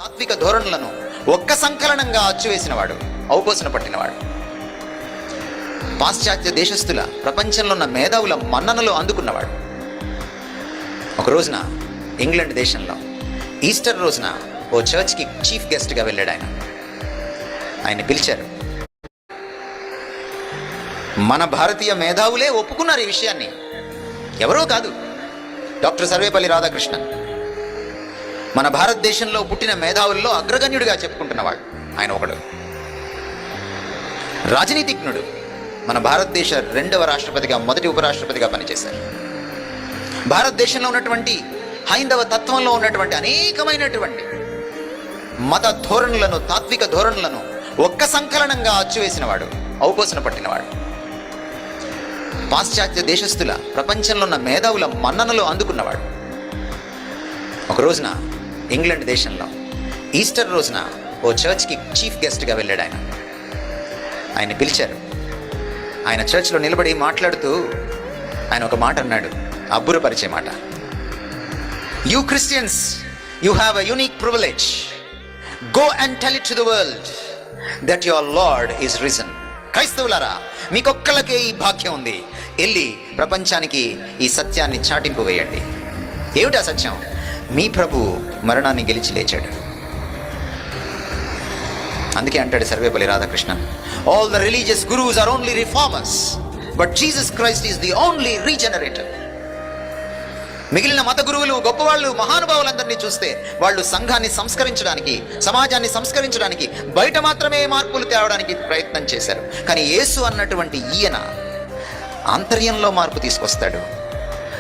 తాత్విక ధోరణులను ఒక్క సంకలనంగా అచ్చువేసినవాడు, ఔపోసన పట్టినవాడు. పాశ్చాత్య దేశస్థుల, ప్రపంచంలో ఉన్న మేధావుల మన్ననలు అందుకున్నవాడు. ఒక రోజున ఇంగ్లాండ్ దేశంలో ఈస్టర్ రోజున ఓ చర్చ్కి చీఫ్ గెస్ట్గా వెళ్ళాడు. ఆయన పిలిచారు. మన భారతీయ మేధావులే ఒప్పుకున్నారు ఈ విషయాన్ని. ఎవరో కాదు, డాక్టర్ సర్వేపల్లి రాధాకృష్ణన్. మన భారతదేశంలో పుట్టిన మేధావుల్లో అగ్రగణ్యుడిగా చెప్పుకుంటున్నవాడు ఆయన ఒకడు. రాజనీతిజ్ఞుడు. మన భారతదేశ 2వ రాష్ట్రపతిగా, మొదటి ఉపరాష్ట్రపతిగా పనిచేశారు. భారతదేశంలో ఉన్నటువంటి హైందవ తత్వంలో ఉన్నటువంటి అనేకమైనటువంటి మత ధోరణులను, తాత్విక ధోరణులను ఒక్క సంకలనంగా అచ్చువేసినవాడు, ఔపోసన పట్టినవాడు. పాశ్చాత్య దేశస్థుల, ప్రపంచంలో ఉన్న మేధావుల మన్ననలు అందుకున్నవాడు. ఒక రోజున ఇంగ్లాండ్ దేశంలో ఈస్టర్ రోజున ఓ చర్చ్కి చీఫ్ గెస్ట్గా వెళ్ళాడు. ఆయన పిలిచారు. ఆయన చర్చ్లో నిలబడి మాట్లాడుతూ ఆయన ఒక మాట అన్నాడు, అబ్బురపరిచే మాట. You Christians, you have a unique privilege. Go and tell it to the world that your lord is risen. క్రైస్తవులారా, మీకొక్కలకే ఈ భాగ్యం ఉంది. వెళ్ళి ప్రపంచానికి ఈ సత్యాన్ని చాటింపు వేయండి. ఏమిటా సత్యం? మీ ప్రభు మరణాన్ని గెలిచి లేచాడు. అందుకే అంటాడు Sarvepalli Radhakrishnan, all the religious gurus are only reformers, but Jesus Christ is the only regenerator. మిగిలిన మత గురువులు, గొప్పవాళ్ళు, మహానుభావులందరినీ చూస్తే వాళ్ళు సంఘాన్ని సంస్కరించడానికి, సమాజాన్ని సంస్కరించడానికి, బయట మాత్రమే మార్పులు తేవడానికి ప్రయత్నం చేశారు. కానీ యేసు అన్నటువంటి ఈయన ఆంతర్యంలో మార్పు తీసుకొస్తాడు.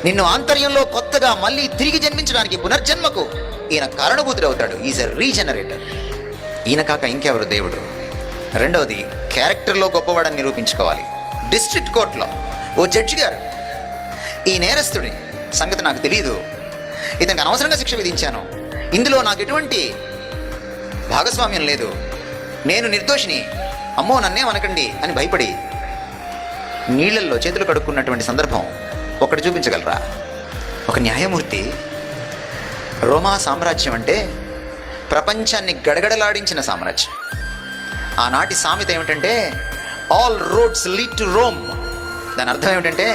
నిన్ను ఆంతర్యంలో కొత్తగా మళ్ళీ తిరిగి జన్మించడానికి, పునర్జన్మకు ఈయన కారణభూతుడు అవుతాడు. Is a regenerator. ఈయన కాక ఇంకెవరు దేవుడు? రెండవది, క్యారెక్టర్లో గొప్పవాడని నిరూపించుకోవాలి. డిస్ట్రిక్ట్ కోర్టులో ఓ జడ్జి గారు, ఈ నేరస్తుడి సంగతి నాకు తెలియదు, ఇతనికి అనవసరంగా శిక్ష విధించాను, ఇందులో నాకు ఎటువంటి భాగస్వామ్యం లేదు, నేను నిర్దోషిని, అమ్మో నన్నే అనకండి అని భయపడి నీళ్లలో చేతులు కడుక్కున్నటువంటి సందర్భం ఒకటి చూపించగలరా? ఒక న్యాయమూర్తి. రోమా సామ్రాజ్యం అంటే ప్రపంచాన్ని గడగడలాడించిన సామ్రాజ్యం. ఆనాటి సామెత ఏమిటంటే all roads lead to Rome. దాని అర్థం ఏమిటంటే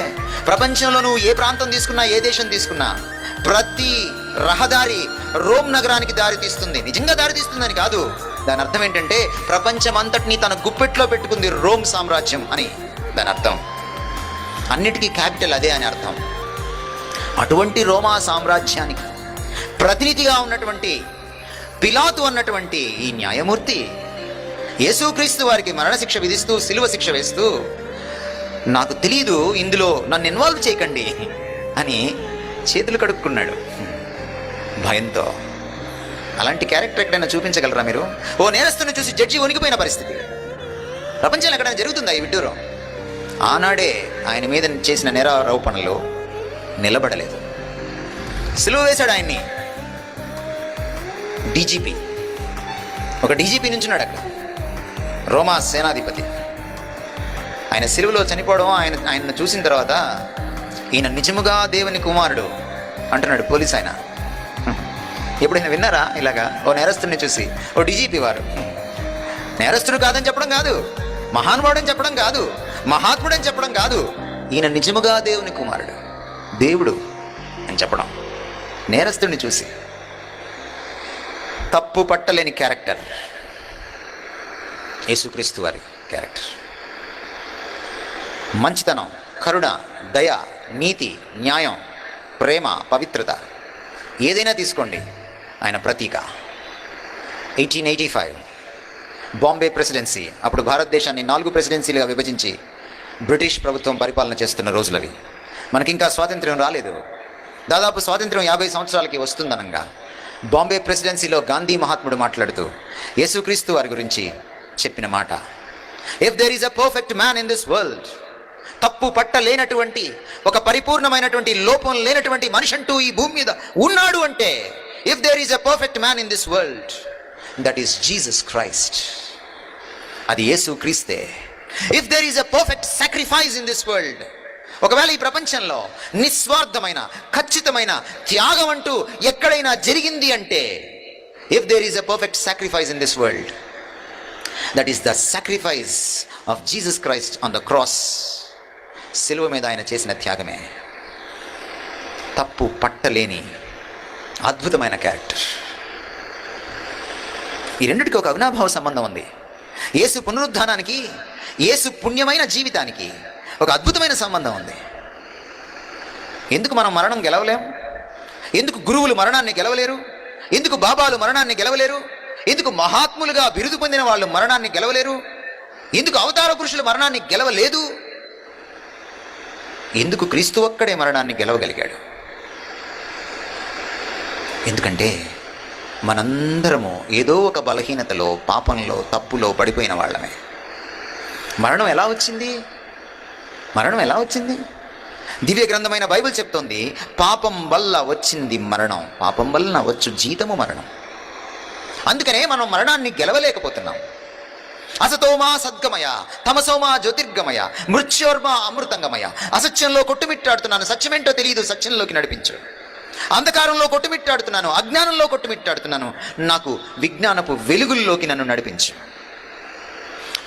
ప్రపంచంలో నువ్వు ఏ ప్రాంతం తీసుకున్నా, ఏ దేశం తీసుకున్నా, ప్రతి రహదారి రోమ్ నగరానికి దారి తీస్తుంది. నిజంగా దారి తీస్తుందని కాదు, దాని అర్థం ఏంటంటే ప్రపంచం అంతటినీ తన గుప్పెట్లో పెట్టుకుంది రోమ్ సామ్రాజ్యం అని దాని అర్థం. అన్నిటికీ క్యాపిటల్ అదే అని అర్థం. అటువంటి రోమా సామ్రాజ్యానికి ప్రతినిధిగా ఉన్నటువంటి పిలాతు అన్నటువంటి ఈ న్యాయమూర్తి యేసుక్రీస్తు వారికి మరణశిక్ష విధిస్తూ, శిలువ శిక్ష వేస్తూ, నాకు తెలియదు, ఇందులో నన్ను ఇన్వాల్వ్ చేయకండి అని చేతులు కడుక్కున్నాడు భయంతో. అలాంటి క్యారెక్టర్ ఎక్కడైనా చూపించగలరా మీరు? ఓ నేరస్తుని చూసి జడ్జి వణికిపోయిన పరిస్థితి ప్రపంచంలో ఎక్కడైనా జరుగుతుందా ఈ విడ్డూరం? ఆనాడే ఆయన మీద చేసిన నేరారోపణలు నిలబడలేదు. సిలువ వేశాడు ఆయన్ని. డీజీపీ, ఒక డీజీపీ నుంచున్నాడు అక్కడ, రోమా సేనాధిపతి. ఆయన సిలువలో చనిపోవడం, ఆయనను చూసిన తర్వాత ఈయన నిజముగా దేవుని కుమారుడు అంటున్నాడు పోలీస్ ఆయన. ఎప్పుడైనా విన్నారా ఇలాగా? ఓ నేరస్తుడిని చూసి ఓ డీజీపీ వారు నేరస్తుడు కాదని చెప్పడం కాదు, మహానుభావుడని చెప్పడం కాదు, మహాత్ముడని చెప్పడం కాదు, ఈయన నిజముగా దేవుని కుమారుడు, దేవుడు అని చెప్పడం. నేరస్తుడిని చూసి తప్పు పట్టలేని క్యారెక్టర్ యేసుక్రీస్తు వారి క్యారెక్టర్. మంచితనం, కరుణ, దయ, నీతి, న్యాయం, ప్రేమ, పవిత్రత, ఏదైనా తీసుకోండి, ఆయన ప్రతీక. 1885 బాంబే ప్రెసిడెన్సీ. అప్పుడు భారతదేశాన్ని 4 ప్రెసిడెన్సీలుగా విభజించి బ్రిటిష్ ప్రభుత్వం పరిపాలన చేస్తున్న రోజులవి. మనకింకా స్వాతంత్ర్యం రాలేదు. దాదాపు స్వాతంత్ర్యం 50 సంవత్సరాలకి వస్తుందనంగా బాంబే ప్రెసిడెన్సీలో గాంధీ మహాత్ముడు మాట్లాడుతూ యేసుక్రీస్తు వారి గురించి చెప్పిన మాట, if there is a perfect man in this world, తప్పు పట్టలేనటువంటి, ఒక పరిపూర్ణమైనటువంటి, లోపం లేనటువంటి మనిషి అంటూ ఈ భూమి మీద ఉన్నాడు అంటే, if there is a perfect man in this world, that is Jesus Christ. అది యేసు క్రీస్తే. If there is a perfect sacrifice in this world, ఒకవేళ ఈ ప్రపంచంలో నిస్వార్థమైన, ఖచ్చితమైన త్యాగం అంటూ ఎక్కడైనా జరిగింది అంటే if there is a perfect sacrifice in this world, that is the sacrifice of Jesus Christ on the cross. సిలువ మీద ఆయన చేసిన త్యాగమే తప్పు పట్టలేని అద్భుతమైన క్యారెక్టర్. ఈ రెండిటికి ఒక అవినాభావ సంబంధం ఉంది. యేసు పునరుద్ధానానికి, యేసు పుణ్యమైన జీవితానికి ఒక అద్భుతమైన సంబంధం ఉంది. ఎందుకు మనం మరణం గెలవలేం? ఎందుకు గురువులు మరణాన్ని గెలవలేరు? ఎందుకు బాబాలు మరణాన్ని గెలవలేరు? ఎందుకు మహాత్ములుగా బిరుదు పొందిన వాళ్ళు మరణాన్ని గెలవలేరు? ఎందుకు అవతార పురుషులు మరణాన్ని గెలవలేదు? ఎందుకు క్రీస్తు ఒక్కడే మరణాన్ని గెలవగలిగాడు? ఎందుకంటే మనందరము ఏదో ఒక బలహీనతలో, పాపంలో, తప్పులో పడిపోయిన వాళ్ళమే. మరణం ఎలా వచ్చింది? మరణం ఎలా వచ్చింది? దివ్య గ్రంథమైన బైబిల్ చెప్తోంది, పాపం వల్ల వచ్చింది మరణం, పాపం వలన వచ్చు జీతము మరణం. అందుకనే మనం మరణాన్ని గెలవలేకపోతున్నాం. అసతోమా సద్గమయ, తమసోమా జ్యోతిర్గమయ, మృత్యోర్మా అమృతంగమయ. అసత్యంలో కొట్టుమిట్టాడుతున్నాను, సత్యమేంటో తెలియదు, సత్యంలోకి నడిపించు. అంధకారంలో కొట్టుమిట్టాడుతున్నాను, అజ్ఞానంలో కొట్టుమిట్టాడుతున్నాను, నాకు విజ్ఞానపు వెలుగుల్లోకి నన్ను నడిపించు.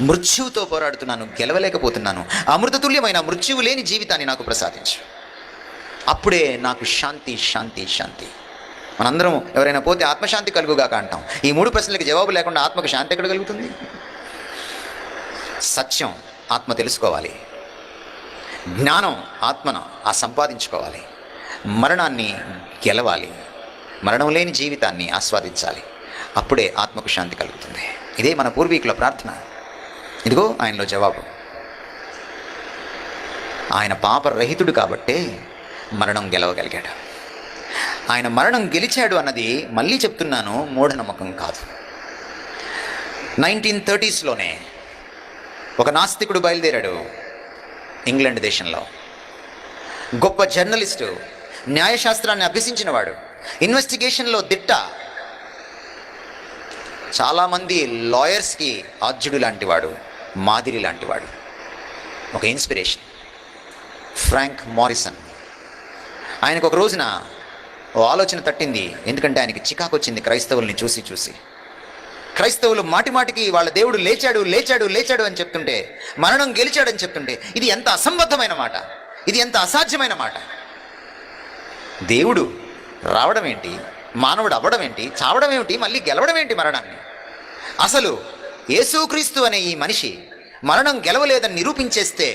మృత్యువుతో పోరాడుతున్నాను, గెలవలేకపోతున్నాను. అమృతతుల్యమైన మృత్యువు లేని జీవితాన్ని నాకు ప్రసాదించు. అప్పుడే నాకు శాంతి, శాంతి, శాంతి. మనందరం ఎవరైనా పోతే ఆత్మశాంతి కలుగుగాక అంటాం. ఈ 3 ప్రశ్నలకి జవాబు లేకుండా ఆత్మకు శాంతి ఎక్కడ కలుగుతుంది? సత్యం ఆత్మ తెలుసుకోవాలి, జ్ఞానం ఆత్మను సంపాదించుకోవాలి, మరణాన్ని గెలవాలి, మరణం లేని జీవితాన్ని ఆస్వాదించాలి. అప్పుడే ఆత్మకు శాంతి కలుగుతుంది. ఇదే మన పూర్వీకుల ప్రార్థన. ఇదిగో ఆయనలో జవాబు. ఆయన పాపరహితుడు కాబట్టే మరణం గెలవగలిగాడు. ఆయన మరణం గెలిచాడు అన్నది, మళ్ళీ చెప్తున్నాను, మూఢనమ్మకం కాదు. 1930sలోనే ఒక నాస్తికుడు బయలుదేరాడు ఇంగ్లాండ్ దేశంలో. గొప్ప జర్నలిస్టు, న్యాయశాస్త్రాన్ని అభ్యసించినవాడు, ఇన్వెస్టిగేషన్లో దిట్ట. చాలామంది లాయర్స్కి ఆద్యుడు లాంటివాడు, మాదిరి లాంటివాడు, ఒక ఇన్స్పిరేషన్. Frank Morrison. ఆయనకు ఒక రోజున ఓ ఆలోచన తట్టింది. ఎందుకంటే ఆయనకి చికాకు వచ్చింది క్రైస్తవుల్ని చూసి చూసి. క్రైస్తవులు మాటి మాటికి వాళ్ళ దేవుడు లేచాడు, లేచాడు, లేచాడు అని చెప్తుంటే, మరణం గెలిచాడని చెప్తుంటే, ఇది ఎంత అసంబద్ధమైన మాట, ఇది ఎంత అసాధ్యమైన మాట. దేవుడు రావడం ఏంటి, మానవుడు అవ్వడం ఏంటి, చావడం ఏమిటి, మళ్ళీ గెలవడం ఏంటి మరణాన్ని? అసలు యేసుక్రీస్తు అనే ఈ మనిషి మరణం గెలవలేదని నిరూపించేస్తే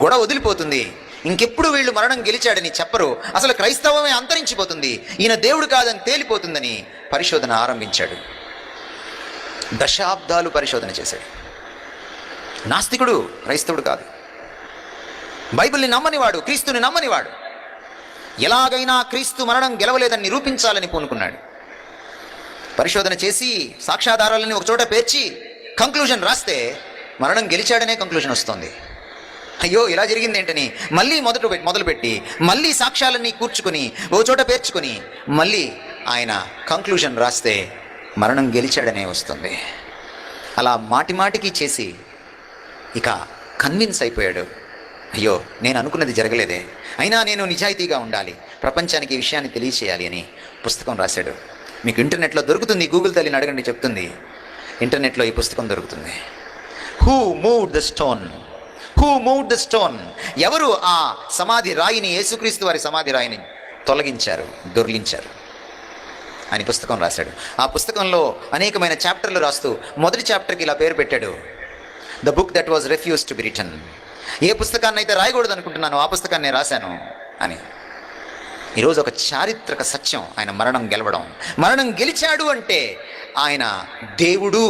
గొడవ వదిలిపోతుంది. ఇంకెప్పుడు వీళ్ళు మరణం గెలిచాడని చెప్పరు. అసలు క్రైస్తవమే అంతరించిపోతుంది. ఈయన దేవుడు కాదని తేలిపోతుందని పరిశోధన ఆరంభించాడు. దశాబ్దాలు పరిశోధన చేశాడు. నాస్తికుడు, క్రైస్తవుడు కాదు. బైబిల్ని నమ్మనివాడు, క్రీస్తుని నమ్మనివాడు. ఎలాగైనా క్రీస్తు మరణం గెలవలేదని నిరూపించాలని పూనుకున్నాడు. పరిశోధన చేసి సాక్ష్యాధారాలని ఒకచోట పేర్చి కంక్లూజన్ రాస్తే మరణం గెలిచాడనే కంక్లూజన్ వస్తుంది. అయ్యో ఇలా జరిగింది ఏంటని మళ్ళీ మొదలుపెట్టి మళ్ళీ సాక్ష్యాలన్నీ కూర్చుకొని ఓ చోట పేర్చుకొని మళ్ళీ ఆయన కంక్లూజన్ రాస్తే మరణం గెలిచాడనే వస్తుంది. అలా మాటి మాటికి చేసి ఇక కన్విన్స్ అయిపోయాడు. అయ్యో నేను అనుకున్నది జరగలేదే, అయినా నేను నిజాయితీగా ఉండాలి, ప్రపంచానికి ఈ విషయాన్ని తెలియచేయాలి అని పుస్తకం రాశాడు. మీకు ఇంటర్నెట్లో దొరుకుతుంది, గూగుల్ తల్లిని అడగండి చెప్తుంది. ఇంటర్నెట్లో ఈ పుస్తకం దొరుకుతుంది. Who moved the stone, who moved the stone. ఎవరు ఆ సమాధి రాయిని, యేసుక్రీస్తు వారి సమాధి రాయిని తొలగించారు, దొర్లించారు అని పుస్తకం రాశాడు. ఆ పుస్తకంలో అనేకమైన చాప్టర్లు రాస్తూ మొదటి చాప్టర్కి ఇలా పేరు పెట్టాడు, the book that was refused to be written. ఏ పుస్తకాన్ని అయితే రాయకూడదు అనుకుంటున్నాను ఆ పుస్తకాన్ని రాశాను అని. ఈరోజు ఒక చారిత్రక సత్యం ఆయన మరణం గెలవడం. మరణం గెలిచాడు అంటే ఆయన దేవుడు.